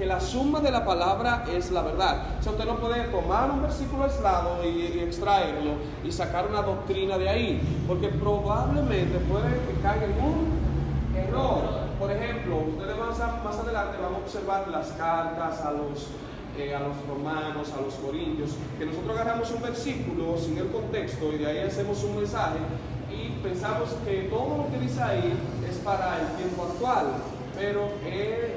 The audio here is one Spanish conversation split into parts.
que la suma de la palabra es la verdad. O sea, usted no puede tomar un versículo aislado y extraerlo y sacar una doctrina de ahí, porque probablemente puede que caiga en un error. Por ejemplo, ustedes más adelante van a observar las cartas a los romanos, a los corintios, que nosotros agarramos un versículo sin el contexto y de ahí hacemos un mensaje y pensamos que todo lo que dice ahí es para el tiempo actual, pero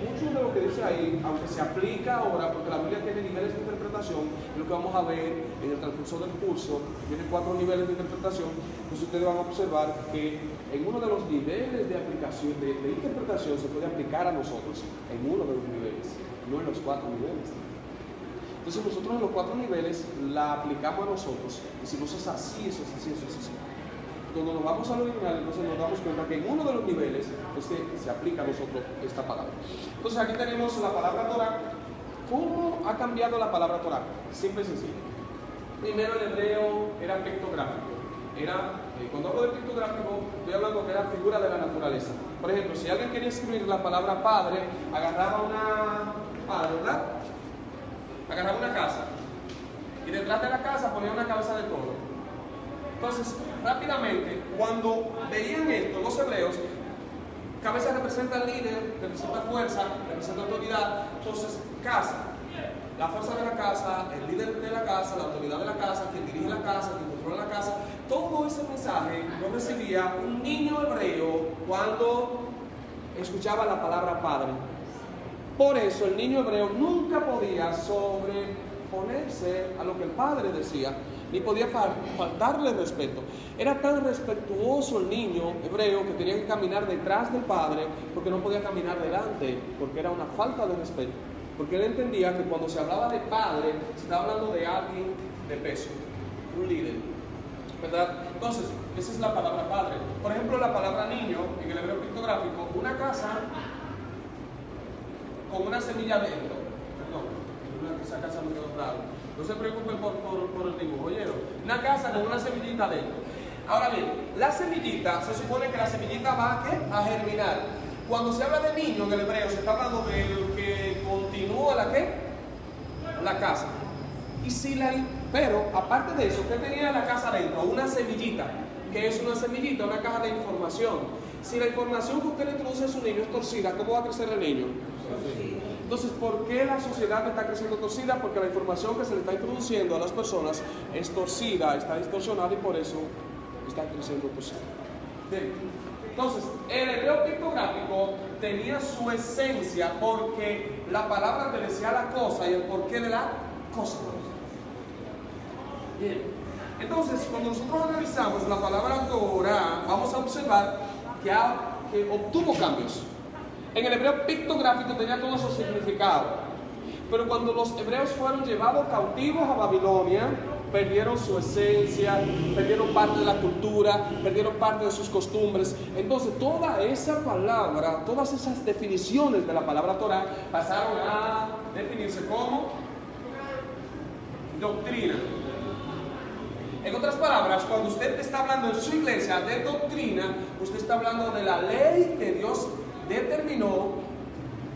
mucho de lo que dice ahí, aunque se aplica ahora, porque la Biblia tiene niveles de interpretación, es lo que vamos a ver en el transcurso del curso, tiene 4 niveles de interpretación, pues ustedes van a observar que en uno de los niveles de aplicación, de interpretación, se puede aplicar a nosotros, en uno de los niveles, no en los 4 niveles. Entonces nosotros en los 4 niveles la aplicamos a nosotros, decimos es así, eso es así, eso es así. Cuando nos vamos al original, entonces nos damos cuenta que en uno de los niveles es que se aplica a nosotros esta palabra. Entonces aquí tenemos la palabra Torah. ¿Cómo ha cambiado la palabra Torah? Simple y sencillo. Primero el hebreo era pictográfico. Cuando hablo de pictográfico, estoy hablando que era figura de la naturaleza. Por ejemplo, si alguien quería escribir la palabra padre, agarraba ¿verdad? Agarraba una casa y detrás de la casa ponía una cabeza de toro. Entonces, rápidamente, cuando veían esto, los hebreos, cabeza representa al líder, representa fuerza, representa autoridad. Entonces, casa, la fuerza de la casa, el líder de la casa, la autoridad de la casa, quien dirige la casa, quien controla la casa, todo ese mensaje lo recibía un niño hebreo cuando escuchaba la palabra padre. Por eso el niño hebreo nunca podía sobreponerse a lo que el padre decía, ni podía faltarle respeto. Era tan respetuoso el niño hebreo que tenía que caminar detrás del padre porque no podía caminar delante, porque era una falta de respeto. Porque él entendía que cuando se hablaba de padre, se estaba hablando de alguien de peso, un líder, ¿verdad? Entonces, esa es la palabra padre. Por ejemplo, la palabra niño, en el hebreo pictográfico, una casa con una semilla dentro. Perdón, esa casa me quedó raro. No se preocupen por el dibujo, ¿oyeron? Una casa con una semillita dentro. Ahora bien, la semillita, se supone que la semillita va ¿a qué? A germinar. Cuando se habla de niño en el hebreo, se está hablando del que continúa la ¿qué? La casa. Pero, aparte de eso, ¿qué tenía la casa dentro? Una semillita. ¿Qué es una semillita? Una caja de información. Si la información que usted le introduce a su niño es torcida, ¿cómo va a crecer el niño? Entonces, ¿por qué la sociedad está creciendo torcida? Porque la información que se le está introduciendo a las personas es torcida, está distorsionada y por eso está creciendo torcida. Bien. Entonces, el hebreo pictográfico tenía su esencia porque la palabra te decía la cosa y el porqué de la cosa. Bien. Entonces, cuando nosotros analizamos la palabra Torah, vamos a observar que obtuvo cambios. En el hebreo pictográfico tenía todo su significado, pero cuando los hebreos fueron llevados cautivos a Babilonia, perdieron su esencia, perdieron parte de la cultura, perdieron parte de sus costumbres. Entonces toda esa palabra, todas esas definiciones de la palabra Torah pasaron a definirse como doctrina. En otras palabras, cuando usted está hablando en su iglesia de doctrina, usted está hablando de la ley que Dios determinó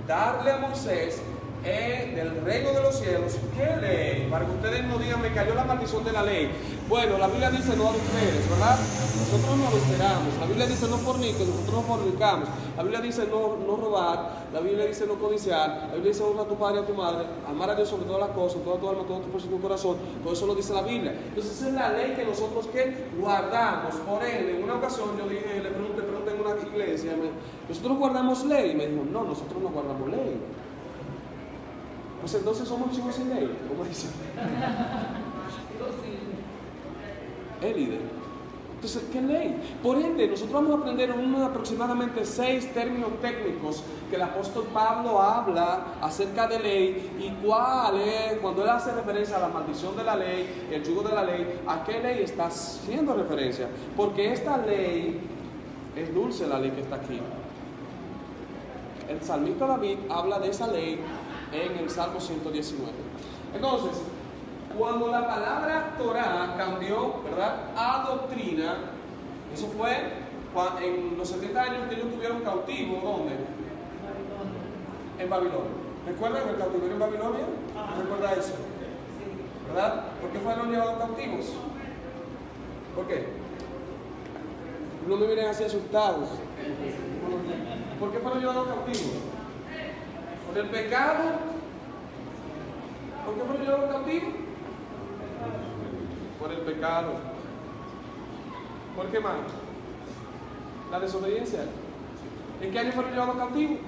darle a Moisés del reino de los cielos. ¿Qué ley? Para que ustedes no digan, me cayó la maldición de la ley. Bueno, la Biblia dice no adulteres, ¿verdad? Nosotros no adulteramos. La Biblia dice no forniques, nosotros no fornicamos. La Biblia dice no robar. La Biblia dice no codiciar. La Biblia dice honra a tu padre y a tu madre. Amar a Dios sobre todas las cosas, toda tu alma, todo tu fuerza y tu corazón. Todo eso lo dice la Biblia. Entonces esa es la ley que nosotros ¿qué? Guardamos. Por él, en una ocasión yo dije, le pregunté en una iglesia, nosotros guardamos ley. Y me dijo, no, nosotros no guardamos ley. Pues entonces somos chicos sin ley, ¿cómo dicen? El líder. Entonces, ¿qué ley? Por ende, nosotros vamos a aprender aproximadamente 6 términos técnicos que el apóstol Pablo habla acerca de ley y cuál es, cuando él hace referencia a la maldición de la ley, el yugo de la ley, ¿a qué ley está haciendo referencia? Porque esta ley es dulce, la ley que está aquí. El salmista David habla de esa ley en el Salmo 119. Entonces, cuando la palabra Torah cambió, ¿verdad?, a doctrina, eso fue en los 70 años que ellos estuvieron cautivos, ¿dónde? En Babilonia. ¿Recuerdan el cautiverio en Babilonia? ¿Recuerda eso? ¿Verdad? ¿Por qué fueron llevados cautivos? ¿Por qué? No me miren así asustados. ¿Por qué fueron llevados cautivos? ¿Por el pecado? ¿Por qué fueron llevados cautivos? Por el pecado. ¿Por qué más? La desobediencia. ¿En qué año fueron llevados cautivos?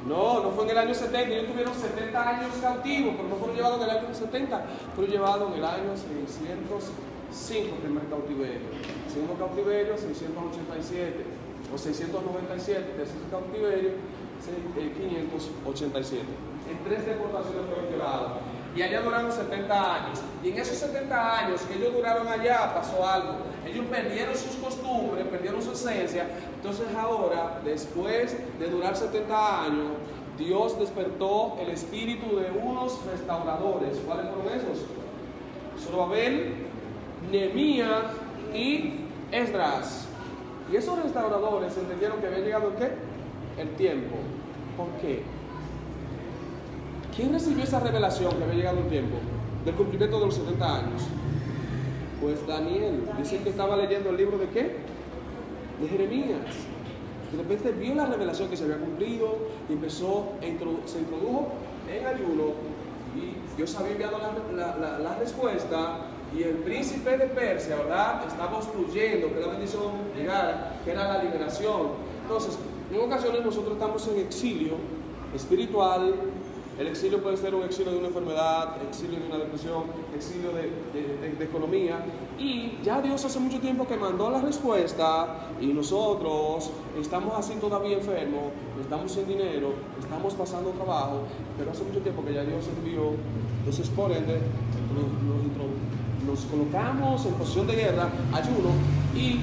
No fue en el año 70. Ellos tuvieron 70 años cautivos, pero no fueron llevados en el año 70. Fueron llevados en el año 605, primer cautiverio. Segundo cautiverio, 687. O 697, tercer cautiverio, 587. En 3 deportaciones fueron llevados. Y allá duraron 70 años. Y en esos 70 años que ellos duraron allá pasó algo. Ellos perdieron sus costumbres, perdieron su esencia. Entonces ahora, después de durar 70 años, Dios despertó el espíritu de unos restauradores. ¿Cuáles fueron esos? Zorobabel, Nehemías y Esdras. Y esos restauradores entendieron que había llegado ¿el qué? El tiempo. ¿Por qué? ¿Quién recibió esa revelación que había llegado el tiempo del cumplimiento de los 70 años? Pues Daniel. Dice que estaba leyendo el libro de ¿qué? De Jeremías. De repente vio la revelación que se había cumplido y se introdujo en ayuno y Dios había enviado la respuesta y el príncipe de Persia, ¿verdad? Estaba obstruyendo que la bendición llegara, que era la liberación. Entonces, en ocasiones nosotros estamos en exilio espiritual. El exilio puede ser un exilio de una enfermedad, exilio de una depresión, exilio de economía. Y ya Dios hace mucho tiempo que mandó la respuesta y nosotros estamos así todavía enfermos, estamos sin dinero, estamos pasando trabajo, pero hace mucho tiempo que ya Dios envió. Entonces, por ende, nos colocamos en posición de guerra, ayuno, y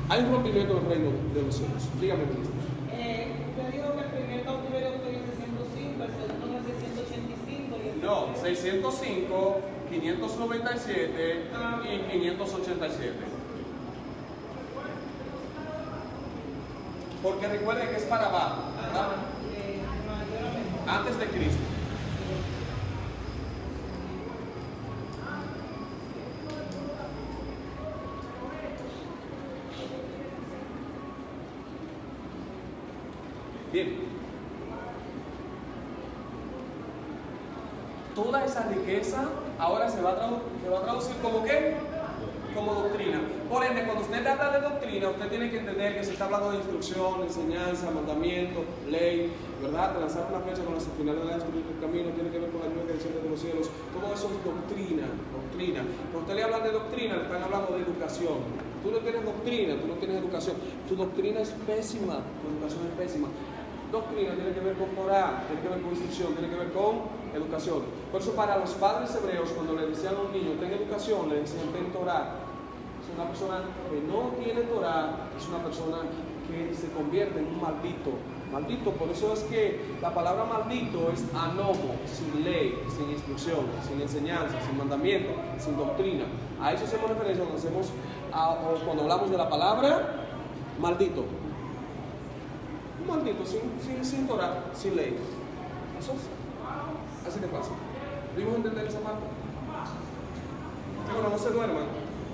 hay un rompimiento del reino de los cielos. Dígame, ministro. Usted dijo que el primer cautiverio fue en 605, el segundo en 685 y el No, 605, 597 y 587. Porque recuerden que es para abajo, ¿verdad? Antes de Cristo. Bien, toda esa riqueza ahora se va a traducir como ¿qué? Como doctrina. Por ende, cuando usted habla de doctrina, usted tiene que entender que se está hablando de instrucción, enseñanza, mandamiento, ley, ¿verdad? De lanzar una flecha con las finalidades del camino, tiene que ver con la nueva dirección de los cielos. Todo eso es doctrina. Cuando usted le hablan de doctrina, le están hablando de educación. Tú no tienes doctrina, tú no tienes educación. Tu doctrina es pésima, tu educación es pésima. Doctrina tiene que ver con Torah, tiene que ver con instrucción, tiene que ver con educación. Por eso para los padres hebreos, cuando le decían a un niño, ten educación, le decían, ten Torah. Es una persona que no tiene Torah, es una persona que se convierte en un maldito. Maldito, por eso es que la palabra maldito es anomo, sin ley, sin instrucción, sin enseñanza, sin mandamiento, sin doctrina. A eso hacemos referencia cuando hablamos de la palabra maldito. Un maldito, sin Torah, sin ley. Eso es así de fácil. ¿Pudimos entender esa parte? Bueno, no se duerman,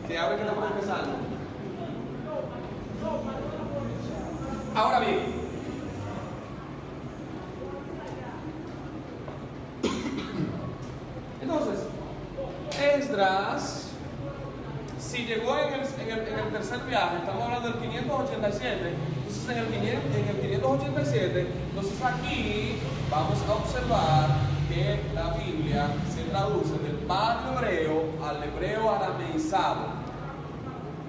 que ahora que estamos empezando. Ahora bien, entonces, Esdras, si llegó en el tercer viaje, estamos hablando del 587, entonces en el 587, entonces aquí vamos a observar que la Biblia se traduce del patrio hebreo al hebreo arameizado.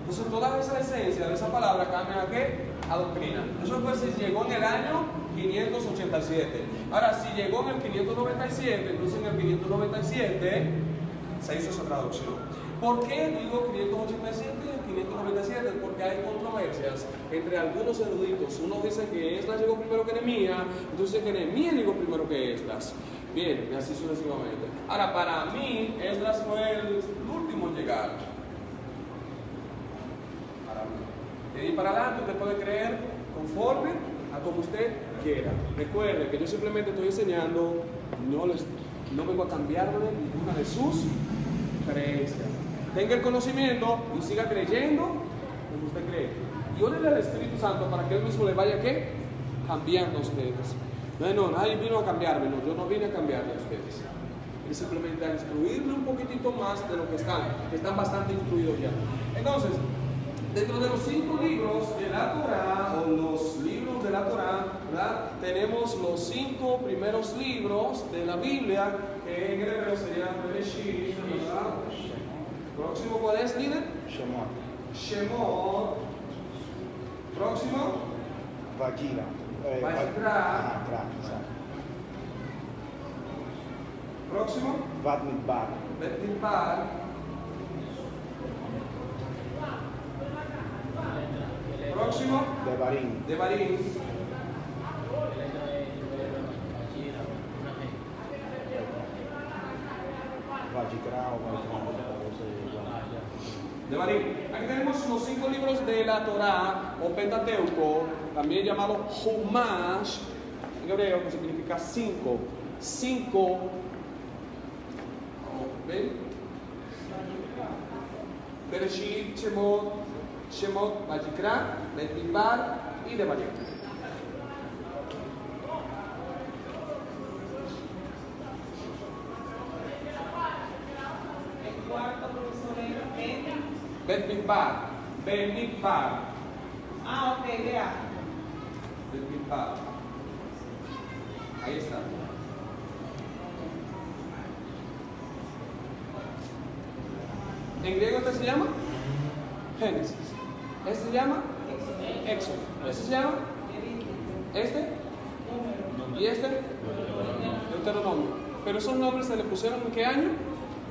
Entonces toda esa esencia de esa palabra cambia a ¿qué? A doctrina. Eso fue si llegó en el año 587. Ahora, si llegó en el 597, entonces en el 597 se hizo esa traducción. ¿Por qué digo 587 y 597? Porque hay controversias entre algunos eruditos. Unos dicen que Esdras llegó primero que Nehemías, otros dicen que Nehemías llegó primero que Esdras. Bien, y así sucesivamente. Ahora, para mí, Esdras fue el último en llegar. Para mí. De ahí para adelante usted puede creer conforme a a como usted quiera. Recuerde que yo simplemente estoy enseñando, no vengo a cambiarle ninguna de sus creencias. Tenga el conocimiento y siga creyendo como usted cree. Y órele al Espíritu Santo para que Él mismo le vaya ¿qué? Cambiando a ustedes. No, nadie vino a cambiarme, no, yo no vine a cambiarle a ustedes. Vine simplemente a instruirle un poquitito más de lo que están bastante instruidos ya. Entonces, dentro de los 5 libros de la Torá, o los libros de la Torá, ¿verdad? Tenemos los 5 primeros libros de la Biblia, que en hebreo serían Bereshit, ¿verdad? Próximo, ¿cuál es, líder? Shemot. Shemot. Próximo. Vajira. Vajra. Próximo. Bamidbar. Bamidbar. Próximo. Devarim. Devarim. Vajikra o Devarim. Aquí tenemos los 5 libros de la Torá o Pentateuco, también llamado Humash, en hebreo, que significa 5. 5. ¿Ven? Bereshit, Shemot, Vajikra, Bamidbar y Devarim. El cuarto profesor es Bamidbar. Ah, ok, vea. Bamidbar. Ahí está. En griego este se llama Génesis. Este se llama Éxodo. Este se llama este y este Deuteronomio. Pero esos nombres se le pusieron ¿en qué año?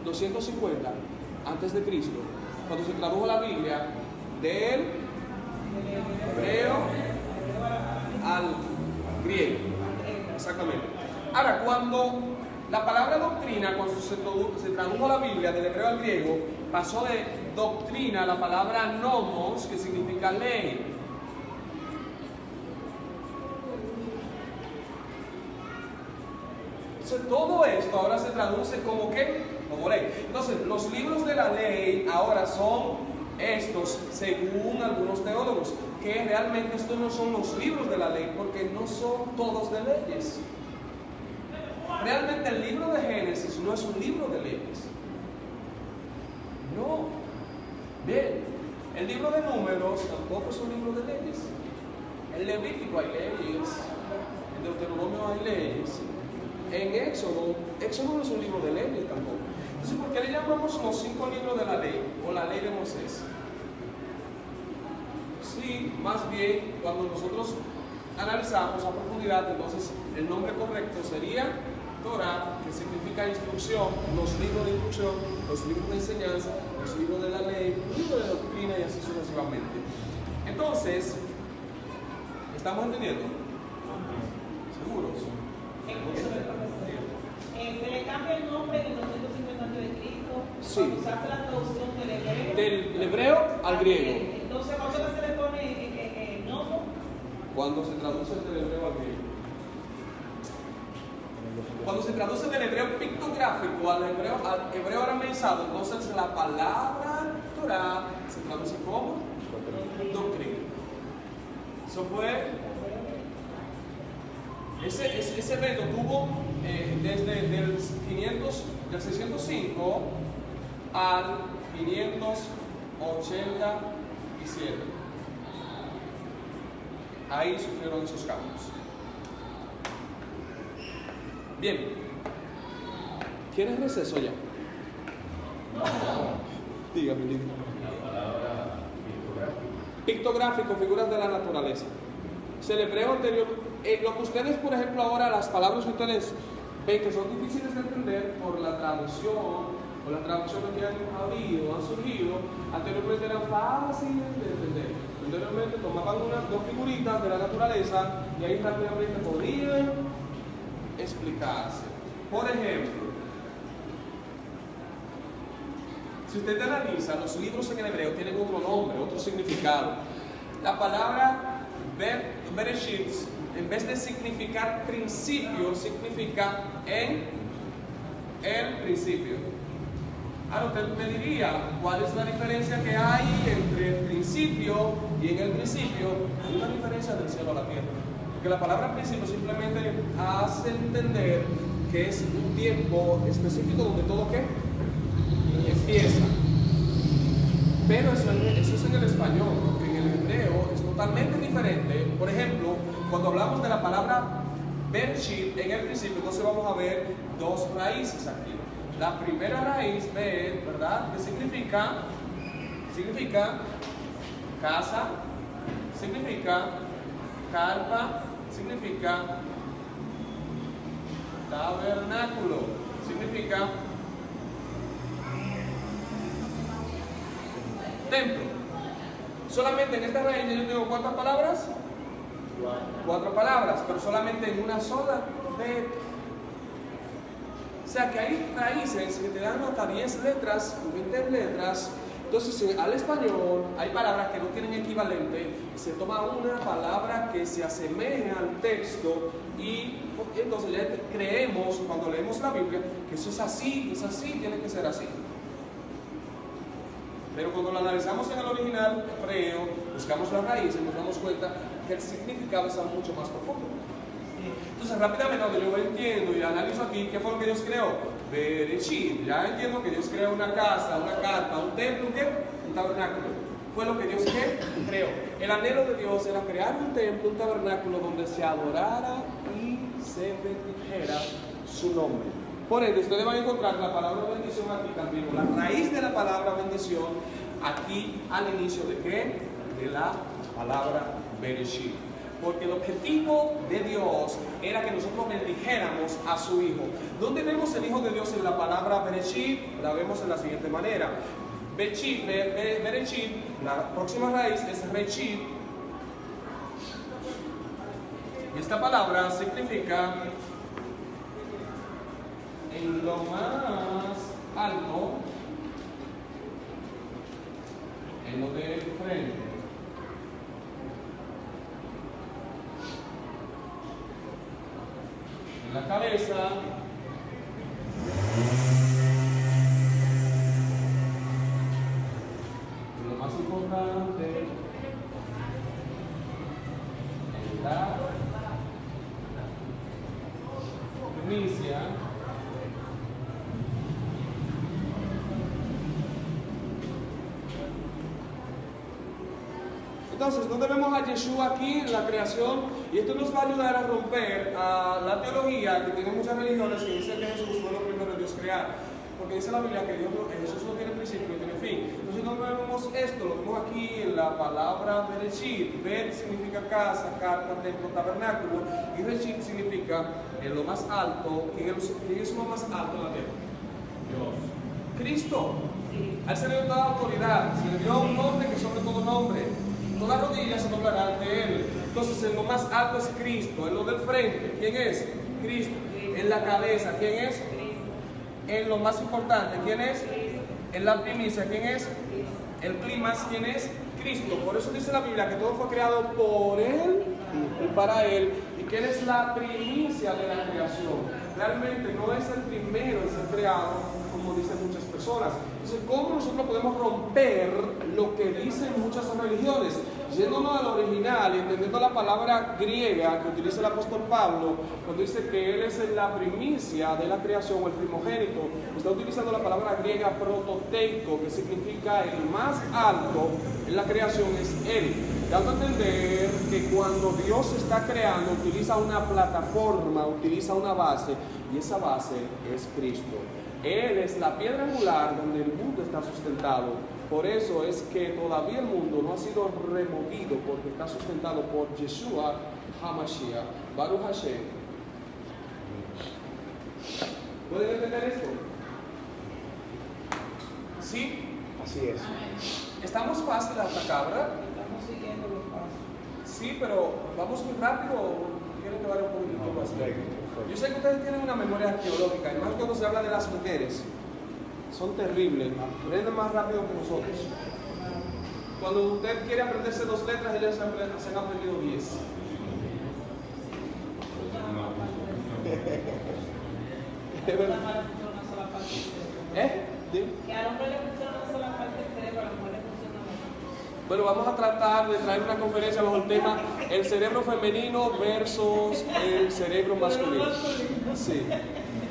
250 antes de Cristo, cuando se tradujo la Biblia del hebreo al griego. Exactamente. Ahora, cuando la palabra doctrina, cuando se tradujo la Biblia del hebreo al griego, pasó de doctrina a la palabra nomos, que significa ley. Entonces, todo esto ahora se traduce como ¿qué? Como ley. Entonces, los libros de la ley ahora son estos, según algunos teólogos, que realmente estos no son los libros de la ley, porque no son todos de leyes. Realmente el libro de Génesis no es un libro de leyes. No. Bien, el libro de Números tampoco es un libro de leyes. En Levítico hay leyes, en Deuteronomio hay leyes, en Éxodo no es un libro de leyes tampoco. Entonces, ¿por qué le llamamos los 5 libros de la ley o la ley de Moisés? Sí, más bien, cuando nosotros analizamos a profundidad, entonces el nombre correcto sería Torah, que significa instrucción, los libros de instrucción, los libros de enseñanza, los libros de la ley, los libros de doctrina y así sucesivamente. Entonces, ¿estamos entendiendo? ¿Seguros? Se le cambia el nombre de 250 antes de Cristo. Sí. Cuando se hace la traducción del hebreo. Del hebreo al griego. Entonces, ¿cuándo se le pone nomo? Cuando se traduce del hebreo al griego. Cuando se traduce del hebreo pictográfico al hebreo arameizado, entonces la palabra Torah se traduce como doctrina. Eso fue. Ese evento tuvo desde del 605 al 587. Ahí sufrieron esos cambios. Bien. ¿Quieres receso ya? Dígame, dígame. Pictográfico, figuras de la naturaleza. El hebreo anterior, lo que ustedes, por ejemplo, ahora, las palabras que ustedes ven que son difíciles de entender por la traducción, o las traducciones que han surgido, anteriormente eran fáciles de entender. Anteriormente tomaban dos figuritas de la naturaleza y ahí rápidamente podían explicarse. Por ejemplo, si usted analiza, los libros en el hebreo tienen otro nombre, otro significado. La palabra Bereshit en vez de significar principio, significa en el principio. Ahora usted me diría, ¿cuál es la diferencia que hay entre el principio y en el principio? Hay una diferencia del cielo a la tierra. Porque la palabra principio simplemente hace entender que es un tiempo específico donde todo ¿qué? Empieza. Pero eso es en el español, porque en el hebreo es totalmente diferente. Por ejemplo, cuando hablamos de la palabra Bereshit en el principio, entonces vamos a ver dos raíces aquí. La primera raíz, Bet, ¿verdad? Que significa casa, significa carpa, significa tabernáculo, significa templo. Solamente en esta raíz yo tengo ¿cuántas palabras? 4 palabras, pero solamente en una sola. Bet. O sea que hay raíces que te dan hasta 10 letras, 20 letras. Entonces al español hay palabras que no tienen equivalente y se toma una palabra que se asemeje al texto y entonces ya creemos cuando leemos la Biblia que eso es así, tiene que ser así. Pero cuando lo analizamos en el original hebreo, buscamos las raíces, nos damos cuenta que el significado es mucho más profundo. Entonces rápidamente cuando yo entiendo y analizo aquí, ¿qué fue lo que Dios creó? Bereshit. Ya entiendo que Dios creó una casa, una carpa, un templo, un tabernáculo. Fue lo que Dios creó. El anhelo de Dios era crear un templo, un tabernáculo donde se adorara y se bendijera su nombre. Por ende, ustedes van a encontrar la palabra bendición aquí también, la raíz de la palabra bendición aquí al inicio de ¿qué? De la palabra Bereshit. Porque el objetivo de Dios era que nosotros bendijéramos a su Hijo. ¿Dónde vemos el Hijo de Dios en la palabra Bereshit? La vemos en la siguiente manera. Bereshit, la próxima raíz es Reshit. Y esta palabra significa en lo más alto, en lo de frente. En la cabeza, y lo más importante, en la primicia. Entonces, ¿dónde vemos a Yeshua aquí en la creación? Y esto nos va a ayudar a romper la teología que tienen muchas religiones que dicen que Jesús fue lo primero de Dios crear. Porque dice la Biblia que Jesús no tiene principio ni tiene fin. Entonces, ¿dónde vemos esto? Lo vemos aquí en la palabra Bereshit. Bet significa casa, carpa, templo, tabernáculo. Y Reshit significa en lo más alto. ¿Quién es lo más alto en la tierra? Dios. Cristo. A él se le dio toda autoridad. Se le dio un nombre que sobre todo nombre. Todas las rodillas se doblarán ante Él. Entonces, en lo más alto es Cristo. En lo del frente, ¿quién es? Cristo. En la cabeza, ¿quién es? En lo más importante, ¿quién es? En la primicia, ¿quién es? El clímax, ¿quién es? Cristo. Por eso dice la Biblia que todo fue creado por Él y para Él. Y que Él es la primicia de la creación. Realmente no es el primero en ser creado, como dicen muchas personas. Entonces, ¿cómo nosotros podemos romper lo que dicen muchas religiones? Yéndonos al original y entendiendo la palabra griega que utiliza el apóstol Pablo, cuando dice que Él es la primicia de la creación o el primogénito, está utilizando la palabra griega prototeico, que significa el más alto en la creación es Él. Dando a entender que cuando Dios está creando, utiliza una plataforma, utiliza una base, y esa base es Cristo. Él es la piedra angular donde el mundo está sustentado. Por eso es que todavía el mundo no ha sido removido, porque está sustentado por Yeshua HaMashiach, Baruch Hashem. ¿Pueden entender esto? ¿Sí? Así es. ¿Estamos fácil hasta acá, verdad? Estamos siguiendo los pasos. Sí, pero ¿vamos muy rápido o quieren que vaya un poquito más lento? Perfecto. Yo sé que ustedes tienen una memoria arqueológica, y más cuando se habla de las mujeres. Son terribles, aprenden más rápido que nosotros. Cuando usted quiere aprenderse 2 letras, ellas se han aprendido 10. Es verdad. Nada más le funciona una sola parte del cerebro. Dime. Que al hombre le funciona una sola parte del cerebro, a la mujer le funciona más. Bueno, vamos a tratar de traer una conferencia bajo el tema el cerebro femenino versus el cerebro masculino. Sí,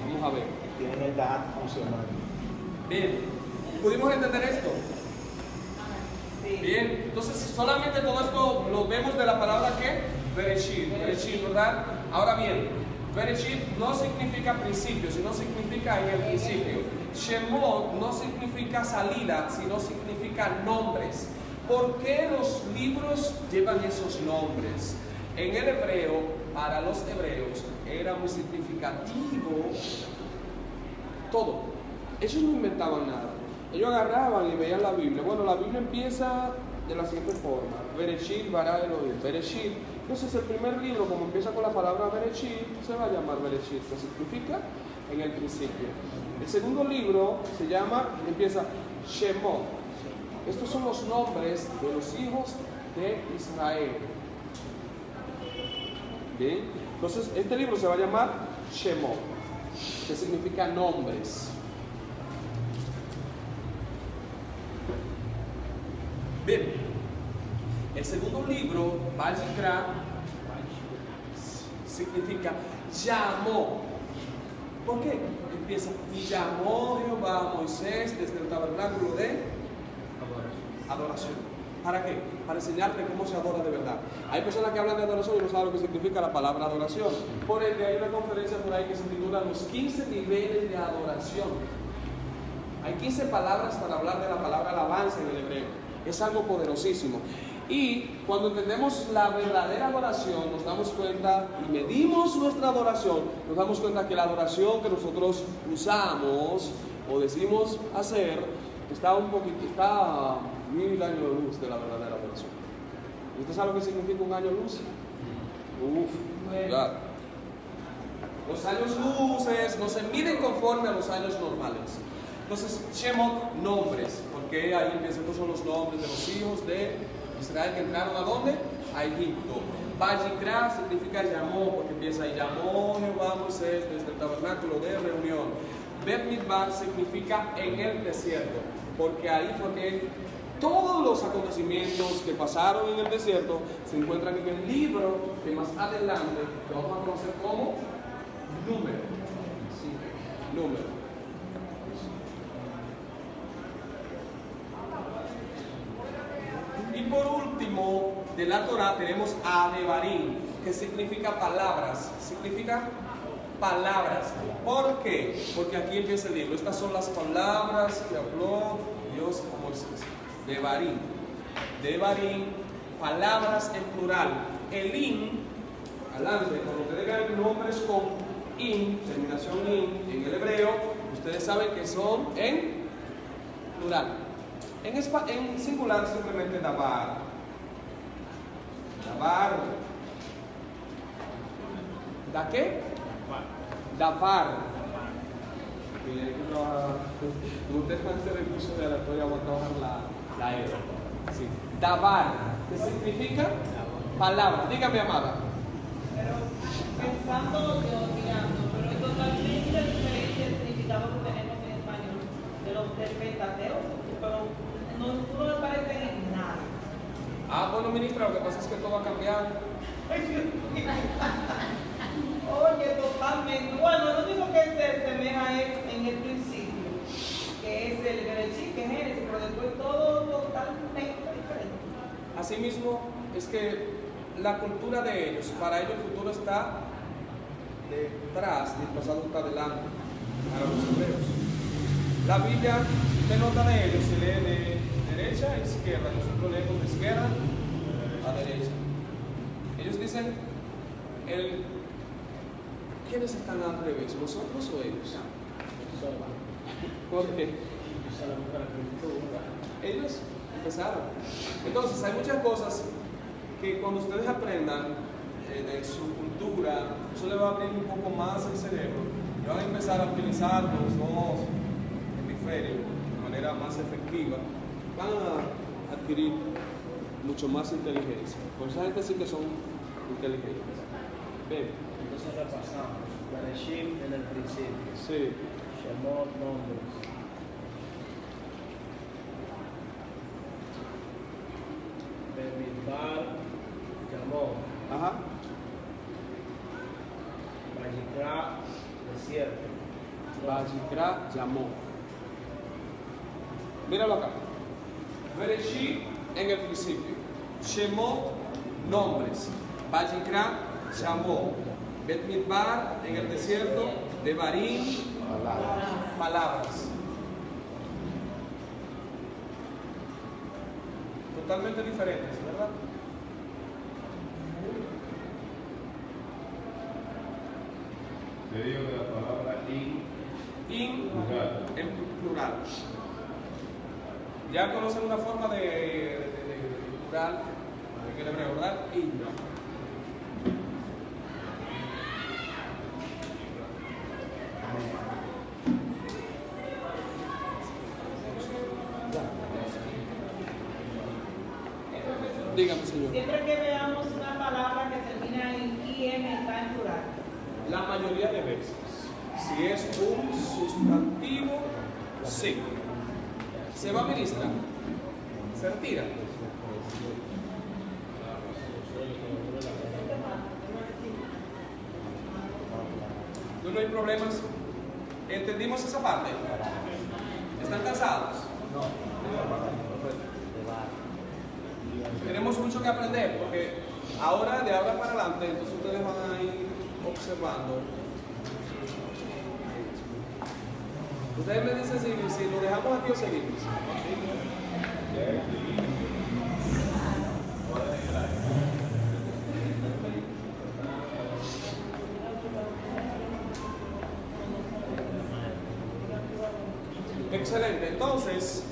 vamos a ver. Tienen el DAT funcionando. Bien, ¿pudimos entender esto? Sí. Bien, entonces solamente todo esto lo vemos de la palabra ¿qué? Bereshit, ¿verdad? Ahora bien, Bereshit no significa principio, sino significa en el principio. Shemot no significa salida, sino significa nombres. ¿Por qué los libros llevan esos nombres? En el hebreo, para los hebreos, era muy significativo todo. Ellos no inventaban nada. Ellos agarraban y veían la Biblia. Bueno, la Biblia empieza de la siguiente forma: Bereshit bara Elohim. Bereshit. Entonces el primer libro, como empieza con la palabra Bereshit, se va a llamar Bereshit, que significa en el principio. El segundo libro se llama, empieza Shemot. Estos son los nombres de los hijos de Israel. Bien, entonces este libro se va a llamar Shemot, que significa nombres. Bien, el segundo libro, Vayikra, significa llamó. ¿Por qué? Empieza, y llamó Jehová a Moisés desde el tabernáculo de adoración. ¿Para qué? Para enseñarte cómo se adora de verdad. Hay personas que hablan de adoración y no saben lo que significa la palabra adoración. Por ende, hay una conferencia por ahí que se titula Los 15 niveles de adoración. Hay 15 palabras para hablar de la palabra alabanza en el hebreo. Es algo poderosísimo. Y cuando entendemos la verdadera adoración, nos damos cuenta y medimos nuestra adoración, nos damos cuenta que la adoración que nosotros usamos o decimos hacer está un poquito, está 1000 años de luz de la verdadera adoración. ¿Y usted sabe lo que significa un año luz? Ya. Los años luces no se miden conforme a los años normales. Entonces, Shemot, nombres, porque ahí empiezan, estos son los nombres de los hijos de Israel que entraron ¿a dónde? A Egipto. Vayikra significa llamó, porque empieza ahí, llamó Jehová a Moisés desde el tabernáculo de reunión. Bet Midbar significa en el desierto, porque ahí fue que todos los acontecimientos que pasaron en el desierto se encuentran en el libro que más adelante lo vamos a conocer como Número. Sí, Número. Y por último, de la Torah tenemos Adevarim, que significa palabras. Significa palabras. ¿Por qué? Porque aquí empieza el libro. Estas son las palabras que habló Dios a Moisés. Devarim. Devarim, palabras en plural. Elim, adelante, cuando ustedes vean nombres con in, terminación in, en el hebreo, ustedes saben que son en plural. En singular simplemente davar. Davar. ¿Da qué? Davar. Y hay que trabajar. Ustedes van a hacer el curso de oratoria, vamos a trabajar la R. Sí. Davar. ¿Qué significa? Palabra. Dígame, amada. Pero pensando yo, mirando, pero es totalmente diferente el significado que tenemos en español de los del Pentateuco, pero no me parecen en nada. Ah, bueno, ministra, lo que pasa es que todo ha cambiado. Oye, totalmente. Bueno, lo único que se asemeja es en el principio, que es el Bereshit, que es Génesis, pero después todo totalmente diferente. Asimismo, es que la cultura de ellos, para ellos el futuro está detrás y el pasado está delante, para los hebreos. La Biblia, si usted nota de ellos, se lee de derecha a izquierda, nosotros leemos de izquierda a derecha. Ellos dicen, ¿quiénes están al revés, nosotros o ellos? ¿Por qué? Ellos empezaron. Entonces, hay muchas cosas que cuando ustedes aprendan de su cultura, eso les va a abrir un poco más el cerebro y van a empezar a utilizar los dos hemisferios de manera más efectiva, van a adquirir mucho más inteligencia. Por esa gente sí que son inteligentes. Ven. Entonces repasamos. Bereshit en el principio. Sí. Shemot, nombres. Bemidbar, llamó. Ajá. Vayikra, desierto. Vayikra llamó. Míralo acá. Bereshit en el principio. Shemot, nombres. Vayikra llamó. Bet Midbar en el desierto. Devarim, palabras. Totalmente diferentes, ¿verdad? Te digo que la palabra In plural. en plural. Ya conocen una forma de plural en el hebreo, ¿verdad? In. Dígame, señor. Siempre que veamos una palabra que termina en IM está en plural. La mayoría de veces, si es un sustantivo, sí. Se va a ministrar, se retira. No hay problemas. ¿Entendimos esa parte? ¿Están cansados? Tenemos mucho que aprender porque ahora, de ahora para adelante, entonces ustedes van a ir observando. Ustedes me dicen si lo dejamos aquí o seguimos. Excelente, entonces